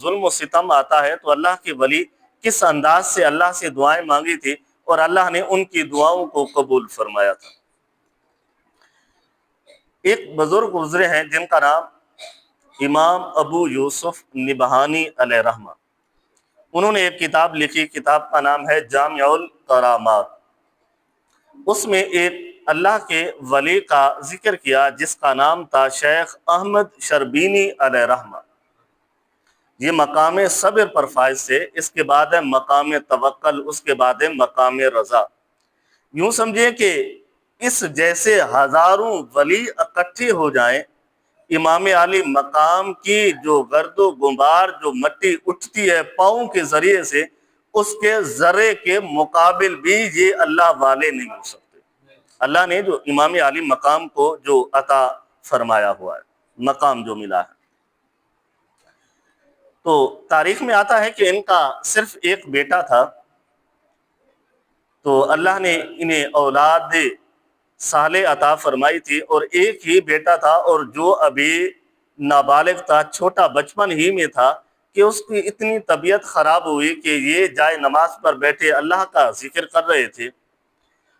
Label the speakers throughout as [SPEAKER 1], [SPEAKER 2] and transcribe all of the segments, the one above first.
[SPEAKER 1] ظلم و ستم آتا ہے تو اللہ کے ولی کس انداز سے اللہ سے دعائیں مانگی تھی اور اللہ نے ان کی دعاؤں کو قبول فرمایا تھا۔ ایک بزرگ گزرے ہیں جن کا نام امام ابو یوسف نبہانی علیہ رحمہ، انہوں نے ایک کتاب لکھی، کتاب کا نام ہے جامع الکرامات۔ اس میں ایک اللہ کے ولی کا ذکر کیا جس کا نام تھا شیخ احمد شربینی علیہ رحمہ۔ یہ مقام صبر پر فائز سے، اس کے بعد ہے مقام توکل، اس کے بعد ہے مقام رضا۔ یوں سمجھیں کہ اس جیسے ہزاروں ولی اکٹھے ہو جائیں، امام علی مقام کی جو گرد و غبار جو مٹی اٹھتی ہے پاؤں کے ذریعے سے، اس کے ذرے کے مقابل بھی یہ اللہ والے نہیں ہو سکتے۔ اللہ نے جو امام علی مقام کو جو عطا فرمایا ہوا ہے، مقام جو ملا ہے، تو تاریخ میں آتا ہے کہ ان کا صرف ایک بیٹا تھا، تو اللہ نے انہیں اولاد صالح عطا فرمائی تھی، اور ایک ہی بیٹا تھا، اور جو ابھی نابالغ تھا، چھوٹا بچپن ہی میں تھا، کہ اس کی اتنی طبیعت خراب ہوئی کہ یہ جائے نماز پر بیٹھے اللہ کا ذکر کر رہے تھے،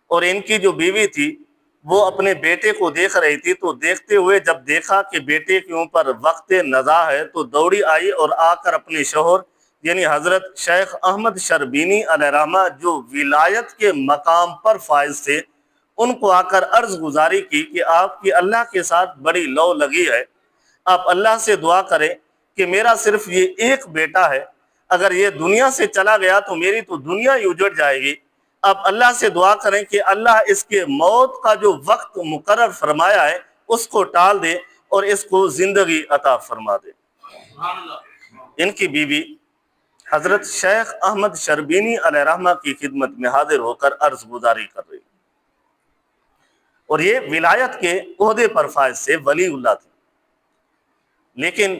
[SPEAKER 1] اور ان کی جو بیوی تھی وہ اپنے بیٹے کو دیکھ رہی تھی، تو دیکھتے ہوئے جب دیکھا کہ بیٹے کے اوپر وقت نزا ہے تو دوڑی آئی اور آ کر اپنے شوہر یعنی حضرت شیخ احمد شربینی علیہ رحمہ جو ولایت کے مقام پر فائز تھے، ان کو آ کر عرض گزاری کی کہ آپ کی اللہ کے ساتھ بڑی لو لگی ہے، آپ اللہ سے دعا کریں کہ میرا صرف یہ ایک بیٹا ہے، اگر یہ دنیا سے چلا گیا تو میری تو دنیا ہی اجڑ جائے گی، آپ اللہ سے دعا کریں کہ اللہ اس کے موت کا جو وقت مقرر فرمایا ہے اس کو ٹال دے اور اس کو زندگی عطا فرما دے۔ ان کی بیوی حضرت شیخ احمد شربینی علیہ رحمہ کی خدمت میں حاضر ہو کر عرض گزاری کر رہی، اور یہ ولایت کے عہدے پر فائز سے ولی اللہ تھی، لیکن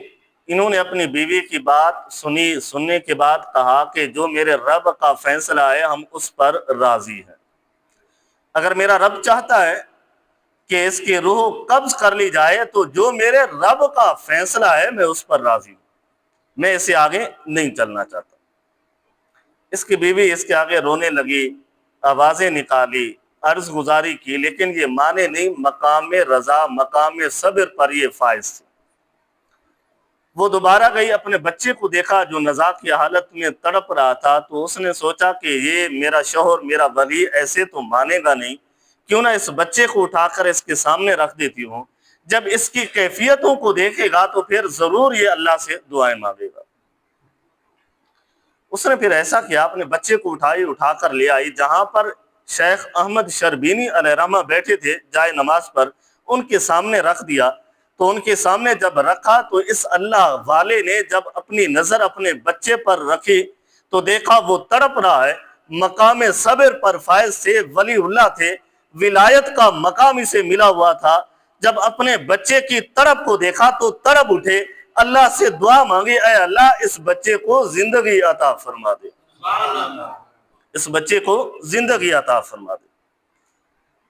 [SPEAKER 1] انہوں نے اپنی بیوی کی بات سننے کے بعد کہا کہ جو میرے رب کا فیصلہ ہے ہم اس پر راضی ہیں، اگر میرا رب چاہتا ہے کہ اس کی روح قبض کر لی جائے تو جو میرے رب کا فیصلہ ہے میں اس پر راضی ہوں، میں اسے آگے نہیں چلنا چاہتا۔ اس کی بیوی اس کے آگے رونے لگی، آوازیں نکالی، عرض گزاری کی، لیکن یہ مانے نہیں، مقام رضا مقام صبر پر یہ فائز تھی۔ وہ دوبارہ گئی، اپنے بچے کو دیکھا جو نزا کی حالت میں تڑپ رہا تھا، تو اس نے سوچا کہ یہ میرا شوہر میرا ولی ایسے تو مانے گا نہیں، کیوں نہ اس بچے کو اٹھا کر اس کے سامنے رکھ دیتی ہوں، جب اس کی کیفیتوں کو دیکھے گا تو پھر ضرور یہ اللہ سے دعائیں مانگے گا۔ اس نے پھر ایسا کیا، اپنے بچے کو اٹھا کر لے آئی جہاں پر شیخ احمد شربینی علیہ رحمہ بیٹھے تھے جائے نماز پر، ان کے سامنے رکھ دیا، تو ان کے سامنے جب رکھا تو اس اللہ والے نے جب اپنی نظر اپنے بچے پر رکھی تو دیکھا وہ تڑپ رہا ہے، مقام صبر پر فائز سے ولی اللہ تھے، ولایت کا مقام اسے ملا ہوا تھا، جب اپنے بچے کی تڑپ کو دیکھا تو تڑپ اٹھے، اللہ سے دعا مانگی، اے اللہ اس بچے کو زندگی عطا فرما دے، اس بچے کو زندگی عطا فرما دے۔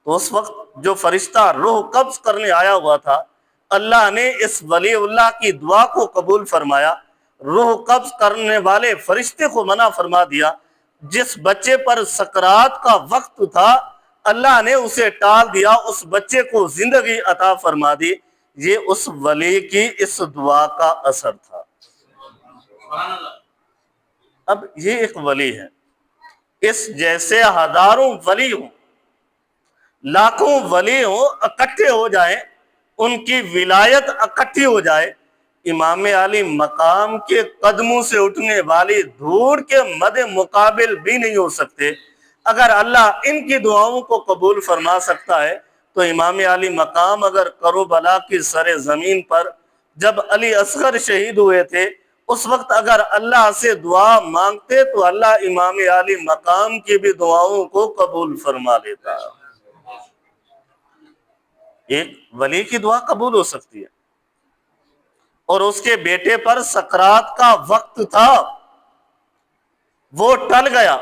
[SPEAKER 1] تو اس وقت جو فرشتہ روح قبض کرنے آیا ہوا تھا، اللہ نے اس ولی اللہ کی دعا کو قبول فرمایا، روح قبض کرنے والے فرشتے کو منع فرما دیا، جس بچے پر سکرات کا وقت تھا اللہ نے اسے ٹال دیا، اس بچے کو زندگی عطا فرما دی۔ یہ اس ولی کی اس دعا کا اثر تھا۔ اب یہ ایک ولی ہے، اس جیسے ہزاروں ولی ہوں، لاکھوں ولی ہوں، اکٹھے ہو جائیں، ان کی ولایت اکٹھی ہو جائے، امام علی مقام کے قدموں سے اٹھنے والی دھوڑ کے مد مقابل بھی نہیں ہو سکتے۔ اگر اللہ ان کی دعاؤں کو قبول فرما سکتا ہے تو امام علی مقام اگر کربلا کی سر زمین پر جب علی اصغر شہید ہوئے تھے اس وقت اگر اللہ سے دعا مانگتے تو اللہ امام علی مقام کی بھی دعاؤں کو قبول فرما لیتا۔ ایک ولی کی دعا قبول ہو سکتی ہے، اور اس کے بیٹے پر سکرات کا وقت تھا، وہ ٹل گیا،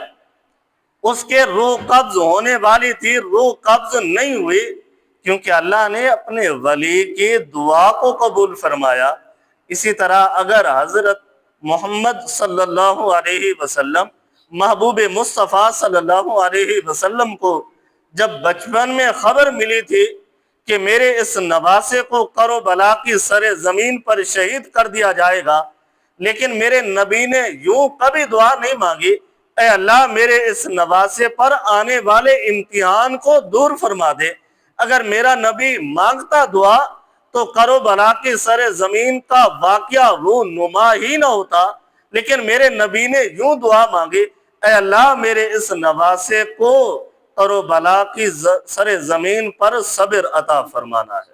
[SPEAKER 1] اس کے روح قبض ہونے والی تھی، روح قبض نہیں ہوئی، کیونکہ اللہ نے اپنے ولی کی دعا کو قبول فرمایا۔ اسی طرح اگر حضرت محمد صلی اللہ علیہ وسلم، محبوب مصطفیٰ صلی اللہ علیہ وسلم کو جب بچپن میں خبر ملی تھی کہ میرے اس نواسے کو کربلا کی سر زمین پر شہید کر دیا جائے گا، لیکن میرے نبی نے یوں کبھی دعا نہیں مانگی، اے اللہ میرے اس نواسے پر آنے والے امتحان کو دور فرما دے۔ اگر میرا نبی مانگتا دعا تو کربلا کی سر زمین کا واقعہ رونما ہی نہ ہوتا، لیکن میرے نبی نے یوں دعا مانگی، اے اللہ میرے اس نواسے کو کربلا کی سر زمین پر صبر عطا فرمانا ہے۔